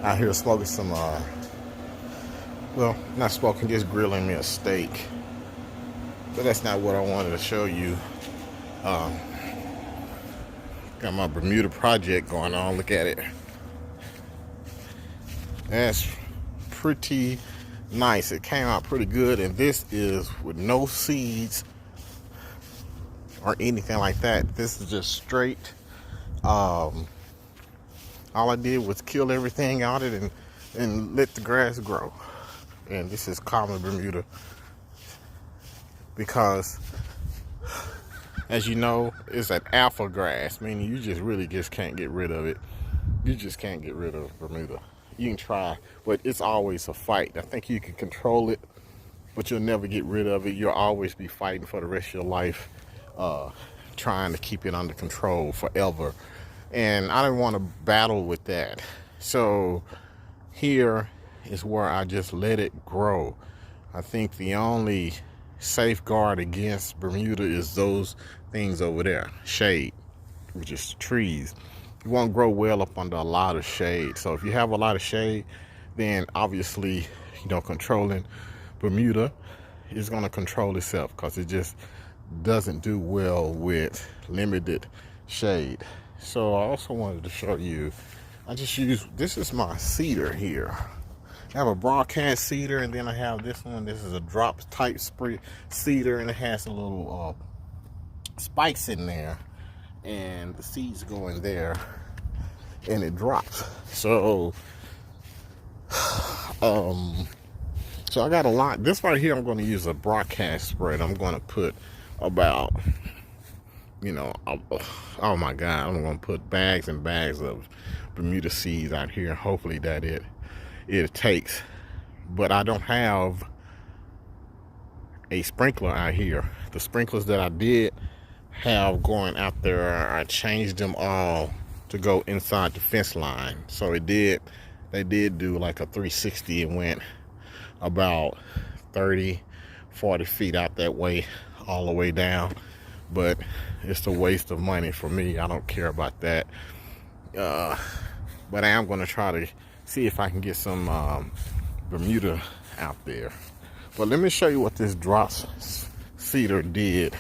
out here smoking some, well, not smoking, just grilling me a steak. But that's not what I wanted to show you. Got my Bermuda project going on. Look at it. That's pretty nice. It came out pretty good, and this is with no seeds or anything like that. This is just straight. All I did was kill everything out of it and let the grass grow. And this is common Bermuda because, as you know, it's an alpha grass, meaning you just can't get rid of it. You just can't get rid of Bermuda. You can try, but it's always a fight. I think you can control it, but you'll never get rid of it. You'll always be fighting for the rest of your life, trying to keep it under control forever. And I didn't want to battle with that. So here is where I just let it grow. I think the only safeguard against Bermuda is those things over there, shade, which is trees. You won't grow well up under a lot of shade. So if you have a lot of shade, then obviously, controlling Bermuda is going to control itself because it just doesn't do well with limited shade. So I also wanted to show you, this is my cedar here. I have a broadcast cedar, and then I have this one. This is a drop type spray cedar, and it has a little spikes in there, and the seeds go in there and it drops. So so I got a lot. This right here, I'm going to use a broadcast spread. I'm going to put about, oh my God, I'm going to put bags and bags of Bermuda seeds out here. Hopefully that it takes. But I don't have a sprinkler out here. The sprinklers that I did have going out there, I changed them all to go inside the fence line. So they did do like a 360 and went about 30, 40 feet out that way, all the way down. But it's a waste of money for me. I don't care about that. But I am going to try to see if I can get some Bermuda out there. But let me show you what this drop cedar did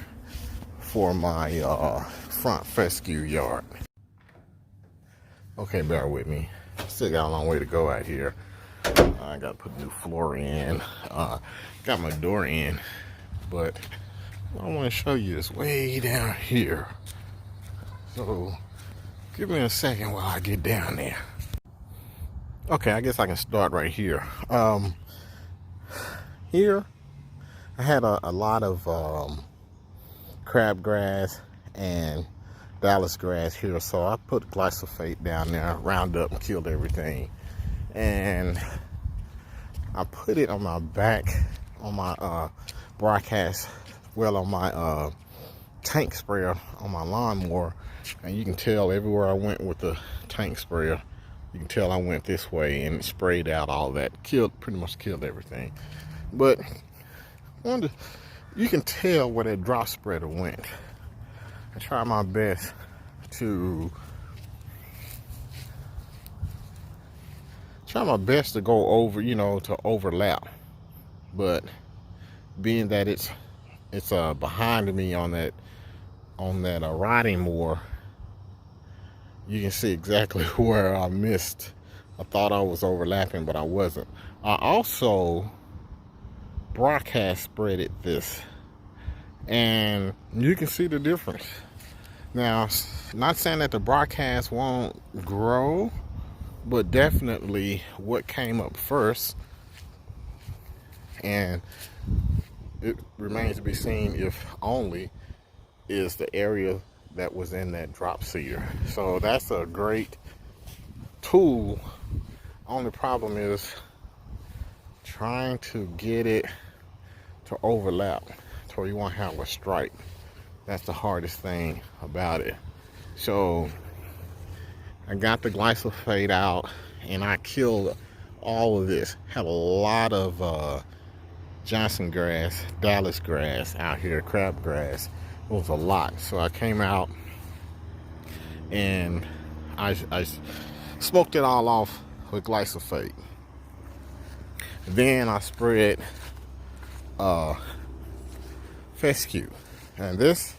for my front fescue yard. Okay, bear with me. Still got a long way to go out here. I got to put new floor in. Got my door in. But what I want to show you is way down here. So give me a second while I get down there. Okay, I guess I can start right here. Here, I had a lot of crabgrass and Dallas grass here, so I put glyphosate down there, Roundup, and killed everything. And I put it on my back, on my broadcast, on my tank sprayer on my lawnmower, and you can tell everywhere I went with the tank sprayer, you can tell I went this way and sprayed out all that, pretty much killed everything. But you can tell where that drop spreader went. I try my best to go over, to overlap. But being that it's behind me on that riding mower, you can see exactly where I missed. I thought I was overlapping, but I wasn't. I also broadcast spreaded this, and you can see the difference. Now, not saying that the broadcast won't grow, but definitely what came up first, and it remains to be seen if only, is the area that was in that drop cedar. So that's a great tool. Only problem is trying to get it to overlap to where you won't have a stripe. That's the hardest thing about it. So I got the glyphosate out and I killed all of this. Had a lot of Johnson grass, Dallas grass out here, crabgrass. It was a lot. So I came out and I smoked it all off with glyphosate. Then I spread fescue, and this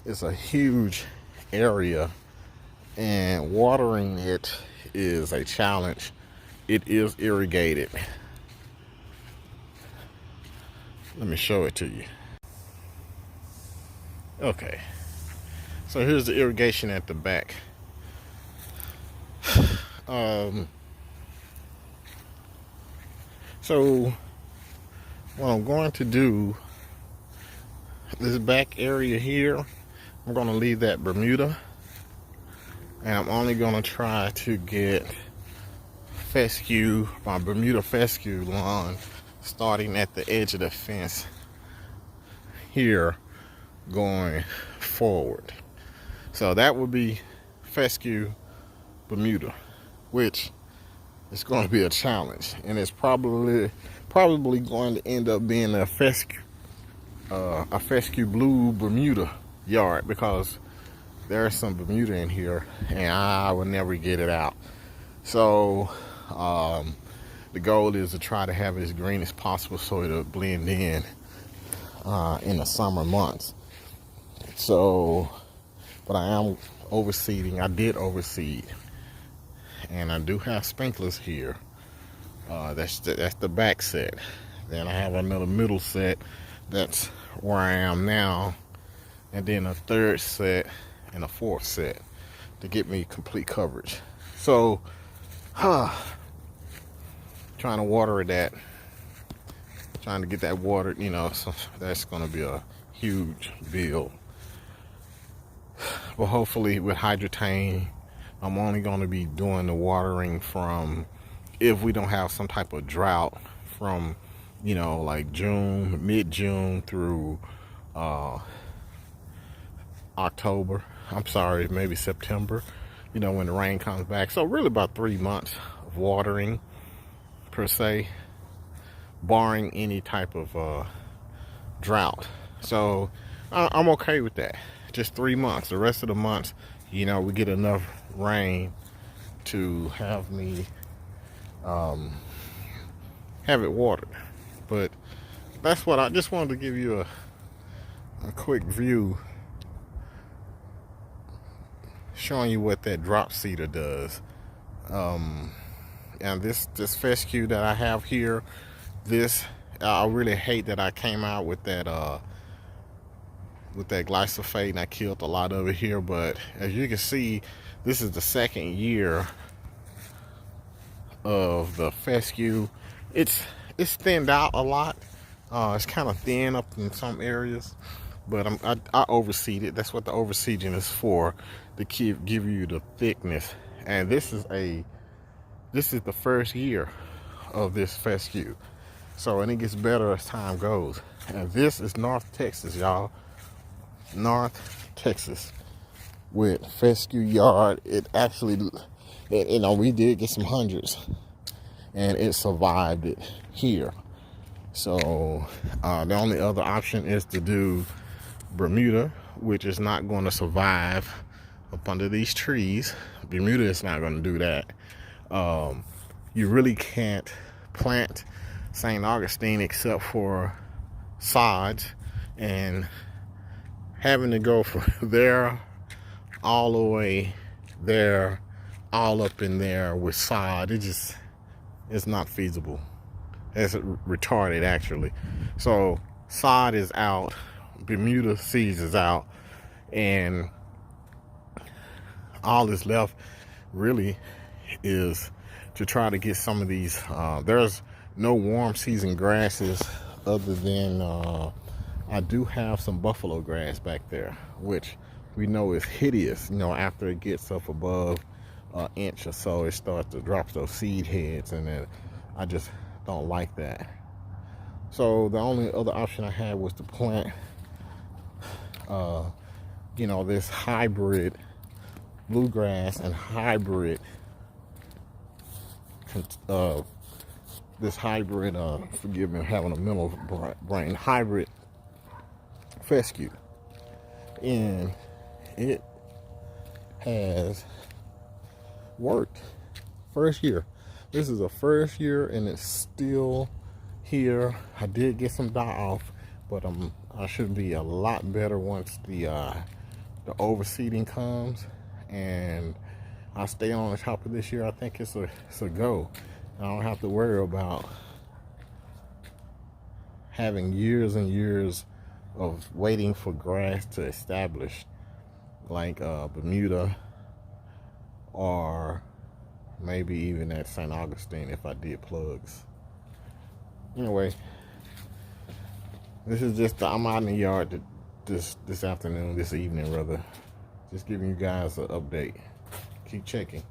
is a huge area, and watering it is a challenge. It is irrigated. Let me show it to you. Okay, so here's the irrigation at the back. So what I'm going to do, this back area here, I'm going to leave that Bermuda, and I'm only going to try to get fescue, my Bermuda fescue lawn, starting at the edge of the fence here going forward. So that would be fescue Bermuda, which is going to be a challenge, and it's probably going to end up being a fescue blue Bermuda yard, because there's some Bermuda in here and I will never get it out. So the goal is to try to have it as green as possible so it'll blend in the summer months. So, but I am overseeding. I did overseed, and I do have sprinklers here. That's the back set. Then I have another middle set. That's where I am now, and then a third set and a fourth set to get me complete coverage. So, trying to water that, trying to get that watered, so that's going to be a huge bill. But hopefully with hydrotain, I'm only going to be doing the watering from, if we don't have some type of drought, from like mid-June through October. I'm sorry, maybe September, when the rain comes back. So really about 3 months of watering per se, barring any type of drought. So I'm okay with that. Just 3 months. The rest of the months, we get enough rain to have me have it watered. But that's what I just wanted to give you a quick view, showing you what that drop seeder does. And this fescue that I have here, I really hate that I came out with that glyphosate and I killed a lot of it here. But as you can see, this is the second year of the fescue. It's thinned out a lot. It's kind of thin up in some areas, but I overseed it. That's what the overseeding is for, to give you the thickness. And this is the first year of this fescue. So, and it gets better as time goes. And this is North Texas, y'all. North Texas with fescue yard. It actually, we did get some hundreds, and it survived it here. So the only other option is to do Bermuda, which is not going to survive up under these trees. Bermuda is not going to do that. You really can't plant St. Augustine except for sods, and having to go from there all the way there, all up in there with sod, it's not feasible. It's retarded, actually. So sod is out, Bermuda seeds is out, and all that's left really is to try to get some of these. There's no warm season grasses other than I do have some buffalo grass back there, which we know is hideous. After it gets up above an inch or so, it starts to drop those seed heads, and I just don't like that. So the only other option I had was to plant this hybrid bluegrass and hybrid forgive me, I'm having a mental brain, hybrid fescue, and it has worked. First year, This is the first year and it's still here. I did get some die off, but I should be a lot better once the overseeding comes and I stay on the top of this year. I think it's a go. I don't have to worry about having years and years of waiting for grass to establish, like Bermuda, or maybe even at St. Augustine if I did plugs. Anyway, this is just I'm out in the yard this afternoon, this evening rather, just giving you guys an update. Keep checking.